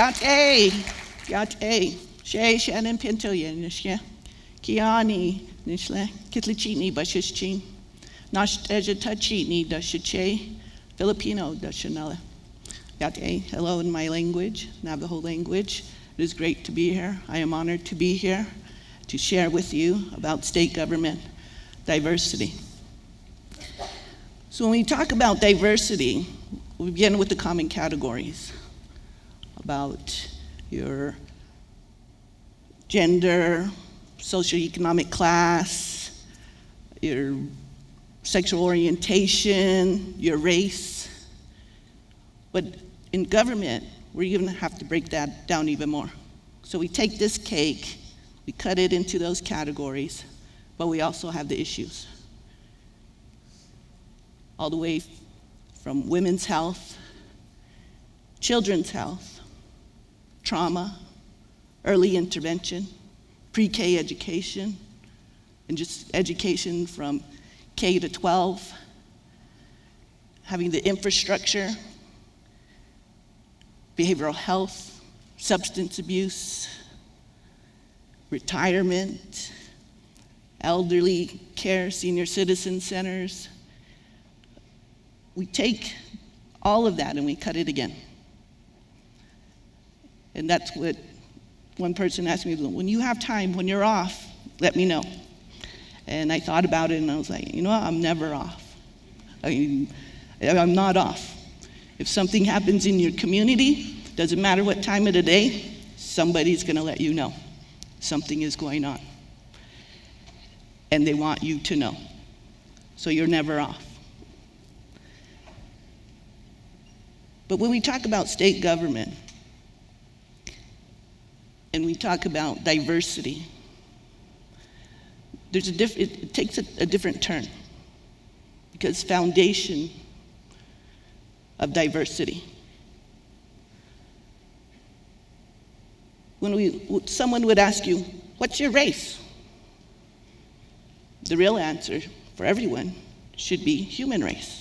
Yate, Shay, Shannon, Pinto, Nishya, Kiani, Nishle, Kitlichini, Bashishchin, Nash Tachini, Dashache, Filipino, Dashanella. Yate, hello in my language, Navajo language. It is great to be here. I am honored to be here to share with you about state government diversity. So when we talk about diversity, we begin with the common categories about your gender, socioeconomic class, your sexual orientation, your race. But in government, we're even gonna have to break that down even more. So we take this cake, we cut it into those categories, but we also have the issues. All the way from women's health, children's health, trauma, early intervention, pre-K education, and just education from K to 12, having the infrastructure, behavioral health, substance abuse, retirement, elderly care, senior citizen centers. We take all of that and we cut it again. And that's what one person asked me, when you have time, when you're off, let me know. And I thought about it and I was like, you know what, I'm never off. I'm not off. If something happens in your community, doesn't matter what time of the day, somebody's gonna let you know. Something is going on. And they want you to know. So you're never off. But when we talk about state government, and we talk about diversity, it takes a different turn, because foundation of diversity. When someone would ask you, what's your race? The real answer for everyone should be human race.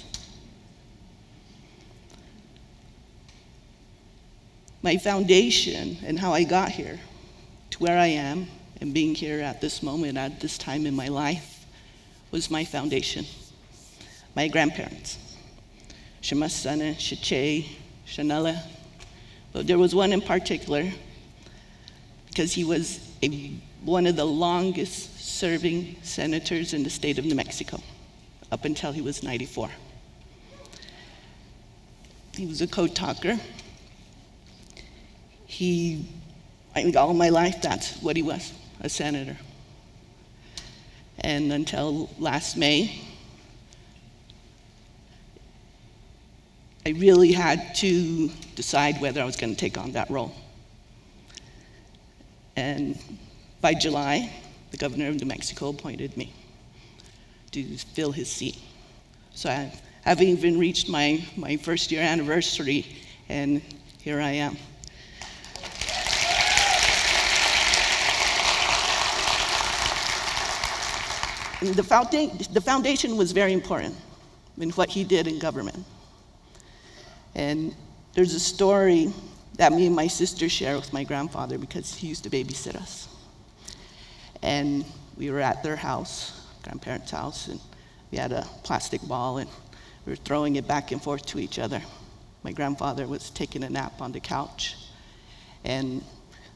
My foundation and how I got here to where I am and being here at this moment, at this time in my life, was my foundation. My grandparents, Shamasana, Shache, Shanella. But there was one in particular, because he was one of the longest serving senators in the state of New Mexico, up until he was 94. He was a code talker. All my life, that's what he was, a senator. And until last May, I really had to decide whether I was going to take on that role. And by July, the governor of New Mexico appointed me to fill his seat. So I haven't even reached my first year anniversary, and here I am. And the foundation was very important in what he did in government. And there's a story that me and my sister share with my grandfather, because he used to babysit us. And we were at their house, grandparents' house, and we had a plastic ball and we were throwing it back and forth to each other. My grandfather was taking a nap on the couch, and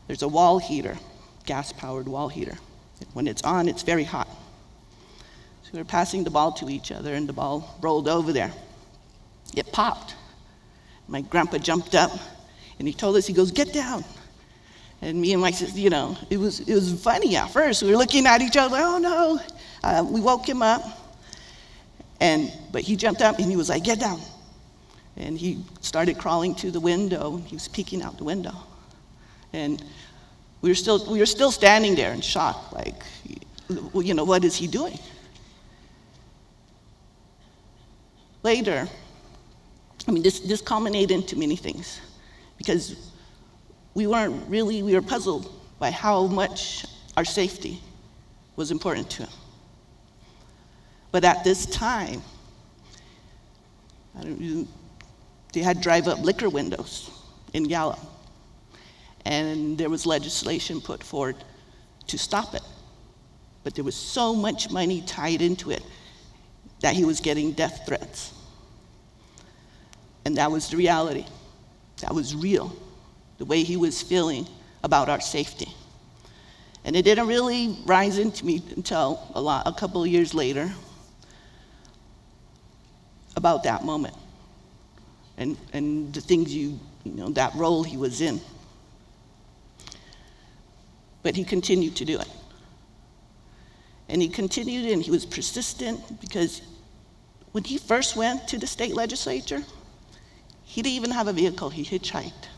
there's a wall heater, gas-powered wall heater. When it's on, it's very hot. So we were passing the ball to each other, and the ball rolled over there. It popped. My grandpa jumped up, and he told us, he goes, "Get down." And me and my sister, it was funny at first. We were looking at each other, like, oh no. We woke him up, but he jumped up and he was like, "Get down." And he started crawling to the window. He was peeking out the window. And we were still standing there in shock, like, what is he doing? Later, this culminated into many things, because we were puzzled by how much our safety was important to him. But at this time, they had drive-up liquor windows in Gallup. and there was legislation put forward to stop it. But there was so much money tied into it that he was getting death threats. And that was the reality. That was real, the way he was feeling about our safety. And it didn't really rise into me until a couple of years later about that moment and the things that role he was in. But he continued to do it. And he continued, and he was persistent, because when he first went to the state legislature, he didn't even have a vehicle. He hitchhiked.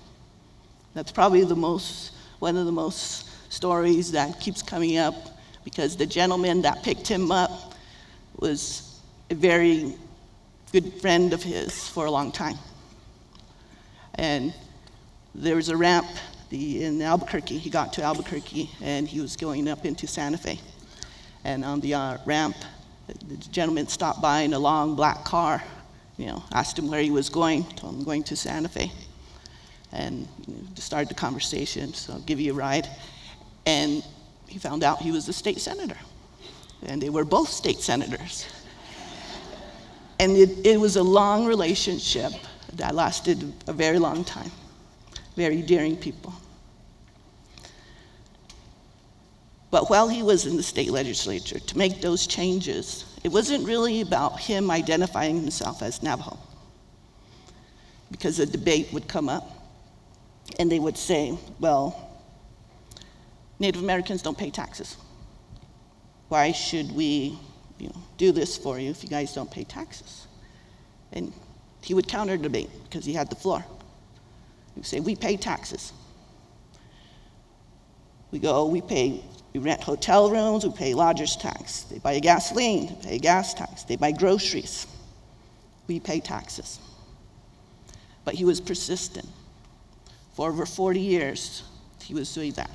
That's probably one of the most stories that keeps coming up, because the gentleman that picked him up was a very good friend of his for a long time. And there was a ramp in Albuquerque. He got to Albuquerque, and he was going up into Santa Fe. And on the ramp, the gentleman stopped by in a long black car, asked him where he was going, told him going to Santa Fe. And to start the conversation, so I'll give you a ride. And he found out he was a state senator. And they were both state senators. And it was a long relationship that lasted a very long time. Very daring people. But while he was in the state legislature, to make those changes, it wasn't really about him identifying himself as Navajo. Because a debate would come up, and they would say, well, Native Americans don't pay taxes. Why should we do this for you if you guys don't pay taxes? And he would counter debate because he had the floor. He would say, we pay taxes. We rent hotel rooms, we pay lodger's tax. They buy gasoline, they pay gas tax. They buy groceries. We pay taxes. But he was persistent. For over 40 years, he was doing that.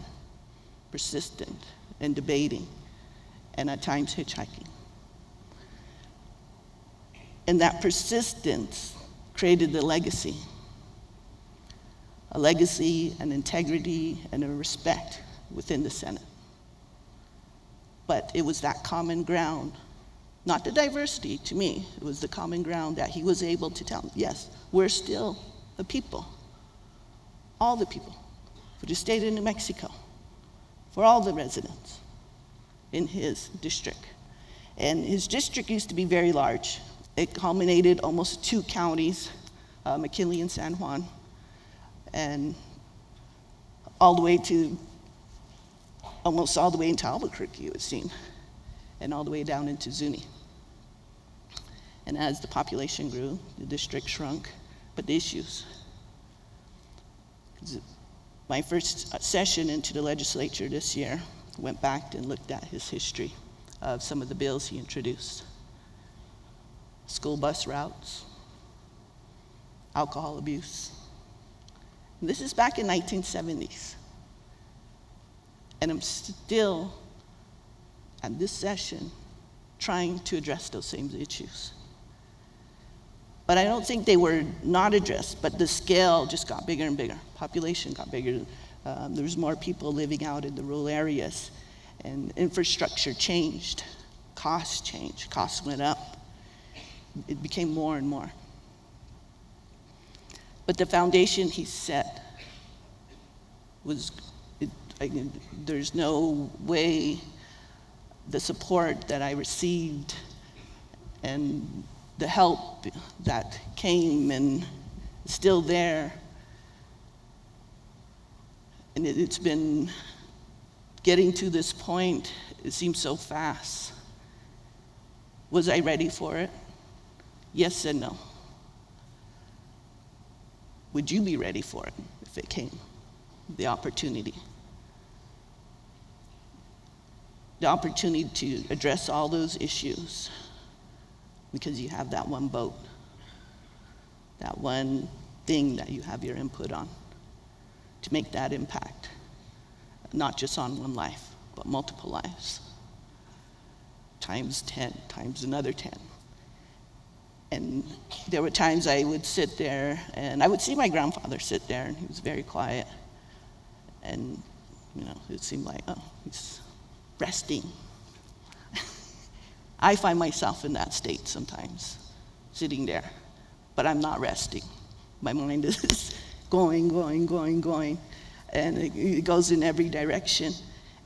Persistent and debating, and at times hitchhiking. And that persistence created the legacy. A legacy, an integrity, and a respect within the Senate. But it was that common ground, not the diversity to me, it was the common ground that he was able to tell, yes, we're still the people, all the people, for the state of New Mexico, for all the residents in his district. And his district used to be very large. It culminated almost 2 counties, McKinley and San Juan, and almost all the way into Albuquerque, it would seem, and all the way down into Zuni. And as the population grew, the district shrunk, but the issues. My first session into the legislature this year, went back and looked at his history of some of the bills he introduced. School bus routes, alcohol abuse. And this is back in 1970s. And I'm still, at this session, trying to address those same issues. But I don't think they were not addressed, but the scale just got bigger and bigger. Population got bigger. There was more people living out in the rural areas, and infrastructure changed. Costs changed. Costs went up. It became more and more. But the foundation he set there's no way the support that I received and the help that came and is still there. And it's been getting to this point, it seems so fast. Was I ready for it? Yes and no. Would you be ready for it if it came? The opportunity. The opportunity to address all those issues because you have that one vote, that one thing that you have your input on to make that impact, not just on one life, but multiple lives, times 10, times another 10. And there were times I would sit there, and I would see my grandfather sit there, and he was very quiet. And, it seemed like, oh, he's resting. I find myself in that state sometimes, sitting there, but I'm not resting. My mind is going, and it goes in every direction.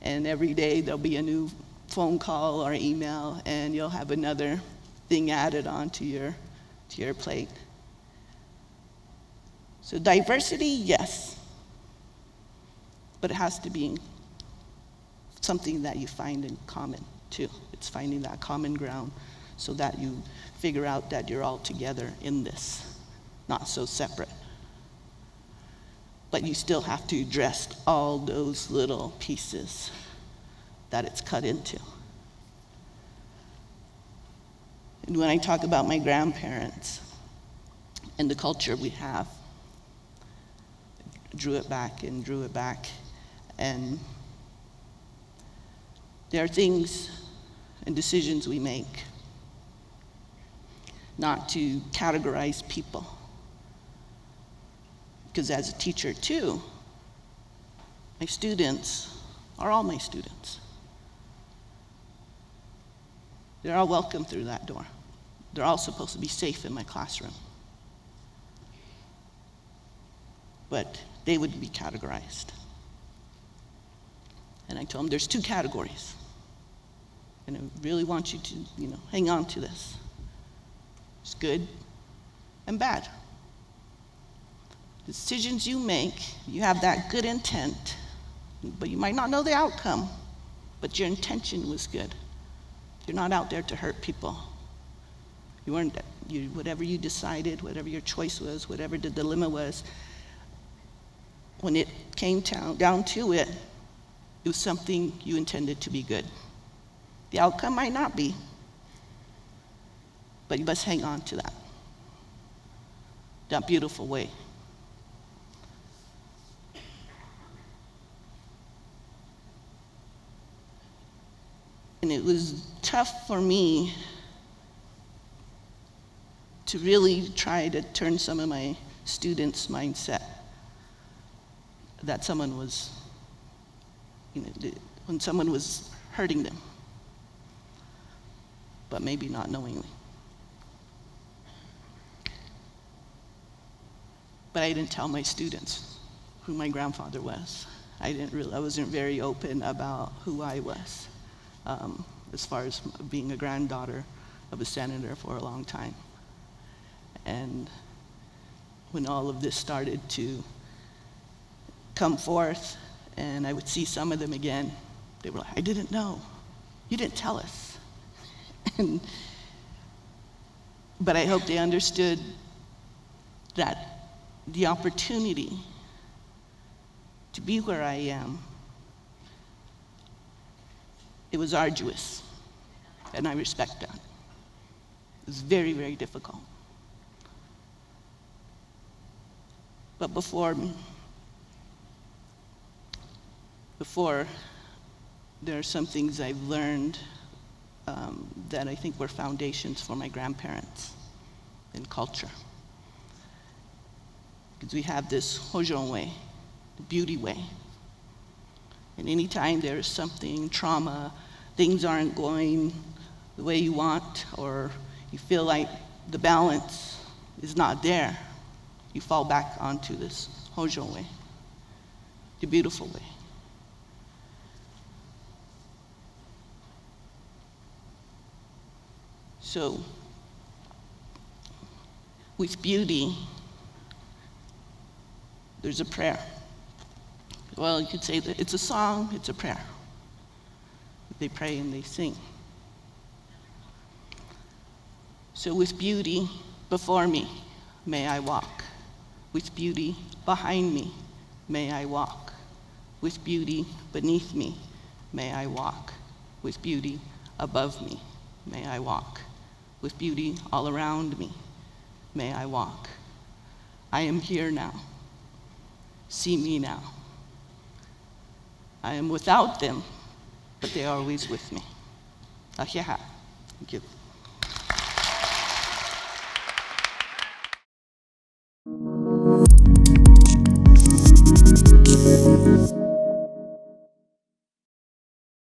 And every day there'll be a new phone call or email, and you'll have another thing added onto your plate. So diversity, yes, but it has to be something that you find in common too. It's finding that common ground so that you figure out that you're all together in this, not so separate. But you still have to address all those little pieces that it's cut into. And when I talk about my grandparents and the culture we have, drew it back, and there are things and decisions we make not to categorize people. Because as a teacher too, my students are all my students. They're all welcome through that door. They're all supposed to be safe in my classroom. But they would be categorized. And I told them there's two categories. And I really want you to, hang on to this. It's good and bad. Decisions you make, you have that good intent, but you might not know the outcome, but your intention was good. You're not out there to hurt people. You weren't, whatever you decided, whatever your choice was, whatever the dilemma was, when it came down to it, it was something you intended to be good. The outcome might not be, but you must hang on to that beautiful way. And it was tough for me to really try to turn some of my students' mindset that someone was, when someone was hurting them, but maybe not knowingly. But I didn't tell my students who my grandfather was. I wasn't very open about who I was, as far as being a granddaughter of a senator for a long time. And when all of this started to come forth, and I would see some of them again, they were like, I didn't know. You didn't tell us. But I hope they understood that the opportunity to be where I am, it was arduous, and I respect that. It was very, very difficult. But before there are some things I've learned that I think were foundations for my grandparents and culture. Because we have this Hojon way, the beauty way. And anytime there's something, trauma, things aren't going the way you want, or you feel like the balance is not there, you fall back onto this Hojon way, the beautiful way. So, with beauty, there's a prayer. Well, you could say that it's a song, it's a prayer. They pray and they sing. So with beauty before me, may I walk. With beauty behind me, may I walk. With beauty beneath me, may I walk. With beauty above me, may I walk. With beauty all around me, may I walk. I am here now. See me now. I am without them, but they are always with me. Thank you.